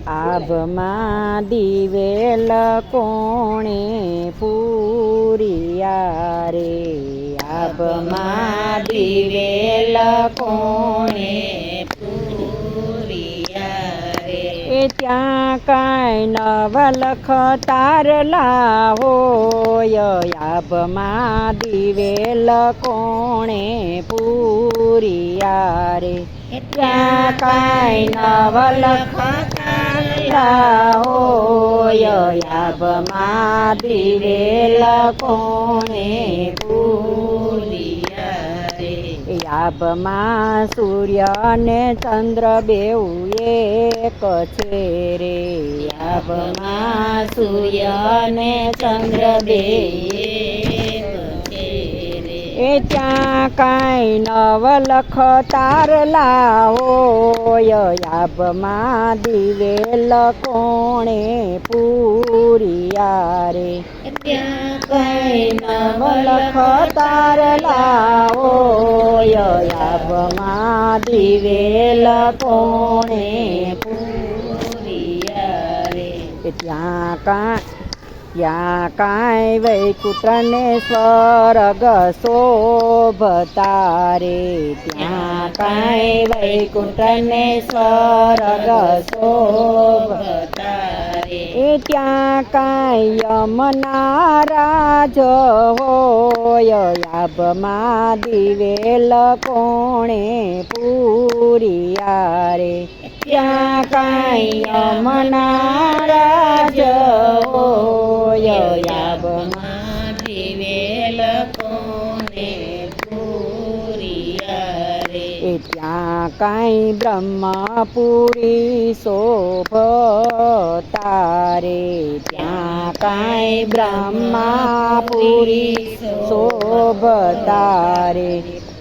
આભમાં દિવેલ કોણે પૂરિયા રે, આભમાં દિવેલ કોણે પૂરિયા રે, એ ત્યાં કાંઈ નવલખ તારલા હોય, આભમાં દિવેલ કોણે પૂરિયા રે, ત્યાં કાંઈ નવલખ તારલા હોય, આભમાં દિવેલ કોણે પૂરિયા રે, આભમાં સૂર્ય ને ચંદ્ર બેઉ એક છે રે, આભમાં સૂર્ય ને ચંદ્ર બે એ ત્યાં કાંઈ નવલખ તારલા હોય, આભમાં દિવેલ કોણે પૂરિયા રે, ત્યાં કાંઈ નવલખ તારલા હોય, આભમાં દિવેલ કોણે પૂરિયા રે, ત્યાં કાંઈ વૈકુંઠને સ્વર્ગ શોભતા રે, ત્યાં કાંઈ વૈકુંઠને સ્વર્ગ શોભતા રે, એ ત્યાં કાંઈ યમના રાજ હોય, આભમાં દિવેલ કોણે પૂરિયા રે, ત્યાં કાંઈ યમના રાજ હોય, આભમાં દિવેલ કોણે પૂરિયા રે, ત્યાં કાંઈ બ્રહ્મપુરી શોભતા રે, ત્યાં કાંઈ બ્રહ્મપુરી શોભતા રે,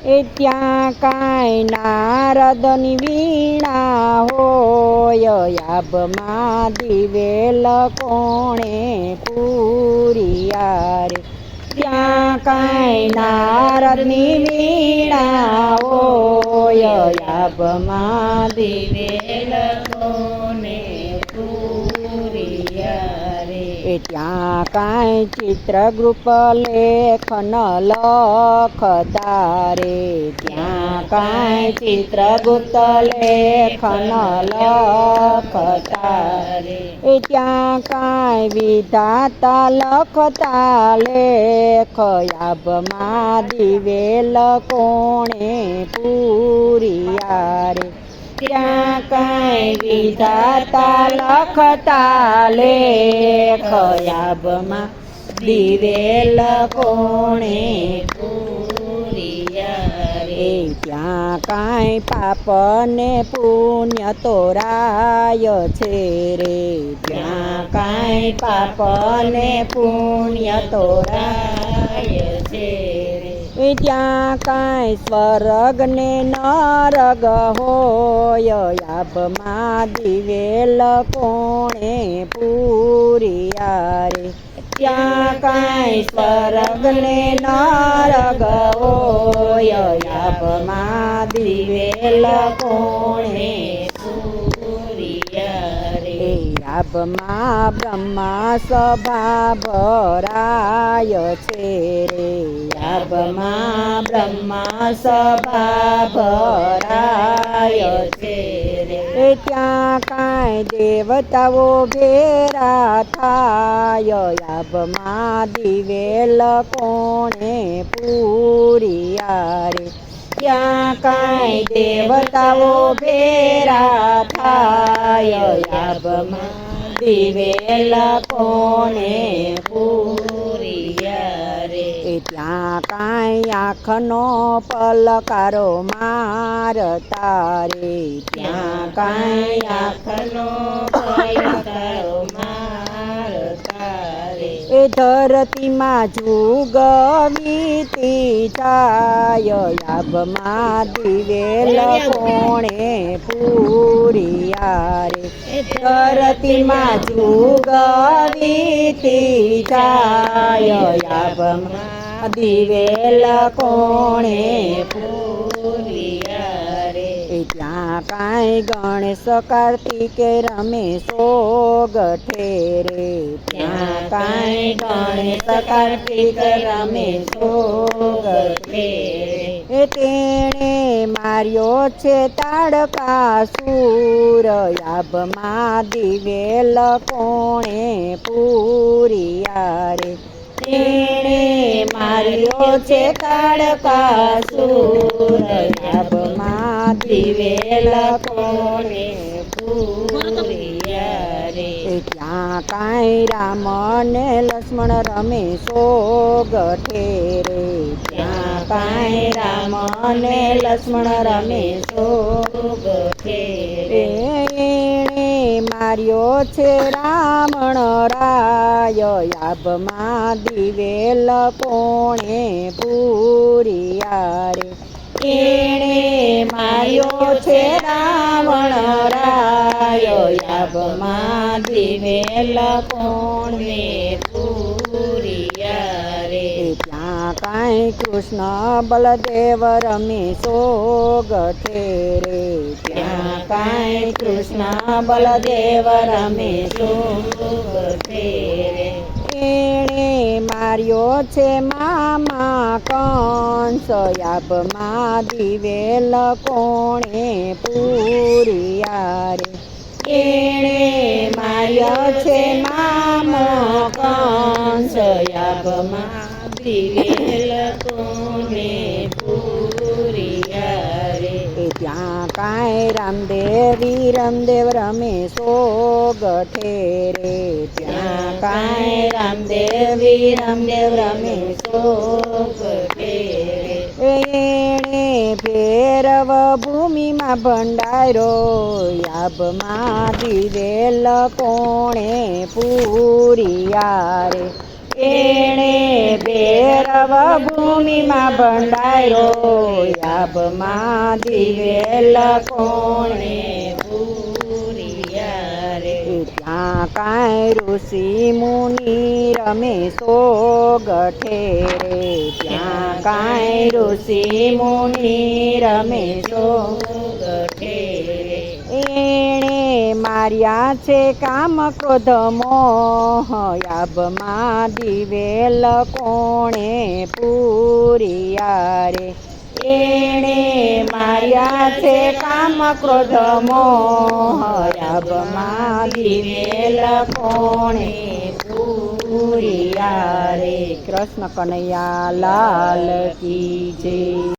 એ ત્યાં કાંઈ નારદની વીણા હોય, આભમાં દિવેલ કોણે પૂરિયા રે, ત્યાં કાંઈ નારદની વીણા હોય, આભમાં દિવેલ કોણે પૂરિયા રે, ત્યાં કાંઈ ચિત્રગૃપ લેખન લખતા રે, ત્યાં કાંઈ ચિત્રગુપ્ત લેખન લખતા રે, એ ત્યાં કાંઈ વિધાતા લખતા લેખ, આભમાં દિવેલ કોણે પૂરિયા રે, ત્યાં કાંઈ વિધાતા લખતા લેખ, આભમાં દિવેલ કોણે પૂરિયા રે, ત્યાં કાંઈ પાપ ને પુણ્ય તોરાય છે રે, ત્યાં કાંઈ પાપ ને પુણ્ય તોરાય છે રે, એ ત્યાં કાંઈ સ્વર્ગ ને નરગ હોય, આભમાં દિવેલ કોણે પૂરિયા રે, ત્યાં કાંઈ સ્વર્ગ ને નરગ હોય, આભમાં દિવેલ કોણે પૂરિયા રે, આભમાં બ્રહ્મા સભા ભરાય છે રે, આભમાં બ્રહ્મા સભા ભરાય છે રે, એ ત્યાં કાંઈ દેવતાઓ ભેરા થાય, આભમાં દિવેલ કોણે પૂરિયા રે, ત્યાં કાંઈ દેવતાઓ ભેરા થાય, આભમાં દિવેલ કોણે પૂરિયા રે, ત્યાં કાંઈ આંખનો પલકારો મારતા રે, ત્યાં કાંઈ આંખનો પલકારો મારતા રે, એ ધરતીમાં જુગ વીતી જાય, આભમાં દિવેલ કોણે પૂરિયા રે, ધરતીમાં જુગ વીતી જાય, આભમાં દિવેલ કોણે પૂરિયા રે, ત્યાં કાંઈ ગણેશ કાર્તિકે રમે સોગઠે રે ત્યાં કાંઈ ગણેશ કાર્તિક રમે સોગઠે રે તેણે માર્યો છે તાડકાસુર યાભમાં દિવેલ કોણે પૂરિયા રે તેણે માર્યો છે તાડકાસુર યાભમાં દિવેલ કોણે પૂરિયા રે ત્યાં કાંઈ રામ ને લક્ષ્મણ રમે સોગઠે રે ત્યાં કાંઈ રામ ને લક્ષ્મણ રમે સોગઠે રે એણે માર્યો છે રાવણ રાય યાભમાં દિવેલ કોણે પૂરિયા રે એણે માર્યો છે રાવણ રાય યાભમાં દિવેલ કોણે પૂરિયા રે ત્યાં કાંઈ કૃષ્ણ બલદેવ રમે સોગઠે રે ત્યાં કાંઈ કૃષ્ણ બલદેવ રમે સોગઠે રે એણે માર્યો છે મામા કંસ યાભમાં દિવેલ કોણે પૂરિયા રે એણે માર્યો છે મામા કંસ યાભમાં દિવેલ કોણે પૂરિયા રે ત્યાં કાંઈ રામદેવ રમે સોગઠે રે ત્યાં કાંઈ રામદેવ રમે સોગઠે રે એણે ભૈરવ ભૂમિમાં ભંડારો યાભમાં દિવેલ કોણે પૂરિયા રે એણે ભૈરવ ભૂમિમાં ભંડારો યાભમાં દિવેલ કોણે પૂરિયા રે ત્યાં કાંઈ ઋષિ મુનિ રમે સોગઠે રે ત્યાં કાંઈ ઋષિ મુનિ રમે સોગઠે રે એણે માર્યા છે કામ ક્રોધ મોહ યાભમાં દિવેલ કોણે પૂરિયા રે એણે માર્યા છે કામ ક્રોધ મોહ યાભમાં દિવેલ કોણે પૂરિયા રે કૃષ્ણ કનૈયા લાલ કી જય।